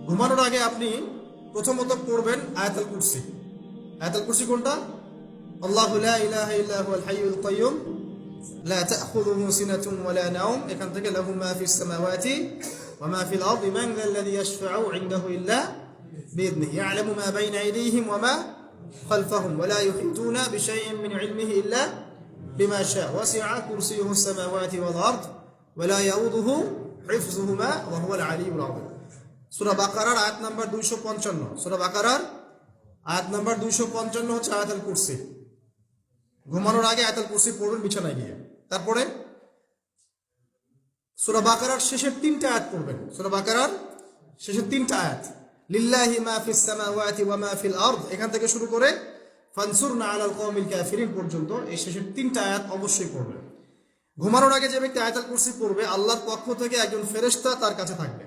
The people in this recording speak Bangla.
ঘুমানোর আগে আপনি প্রথমত পড়বেন আয়াতুল কুরসি। আয়াতুল কুরসি কোনটা? আল্লাহু লা ইলাহা ইল্লা হুয়াল হাইয়ুল কাইয়্যুম লা তাখুযুহু সিনাতুন ওয়া লা নাওম, এখান থেকে লাহু মা ফিস সামাওয়াতি ওয়া মা ফিল আরদি মান যাল্লাযী ইয়াশফা'ু ইনদাহু ইল্লা বিইذনিহি ইয়া'লামু মা বাইনা আইদিহিম ওয়া মা খালফাহুম ওয়া লা ইউহিতুনা বিশাইইন মিন ইলমিহি ইল্লা বিমা শা'a ওয়াসি'a কুরসিয়ুহু সামাওয়াতি ওয়াল আরদ ওয়া লা ইয়াউদুহু হিফযুহুমা ওয়া হুয়াল আলিয়্যুল আযীম। সূরা বাকারার আয়াত নাম্বার 255। সূরা বাকারার আয়াত নাম্বার 255 হচ্ছে আয়াতুল কুরসি। ঘুমানোর আগে আয়াতুল কুরসি পড়বেন বিছানায় গিয়ে। তারপরে সূরা বাকারার শেষের 3টা আয়াত পড়বেন। সূরা বাকারার শেষের 3টা আয়াত, লিল্লাহি মা ফিস সামাওয়াতি ওয়া মা ফিল আরদ, এখান থেকে শুরু করে ফানসুরনা আলাল কওমিল কাফিরিন পর্যন্ত এই শেষের 3টা আয়াত অবশ্যই পড়বেন। ঘুমানোর আগে যে ব্যক্তি আয়াতুল কুরসি পড়বে, আল্লাহর পক্ষ থেকে একজন ফেরেশতা তার কাছে থাকবে।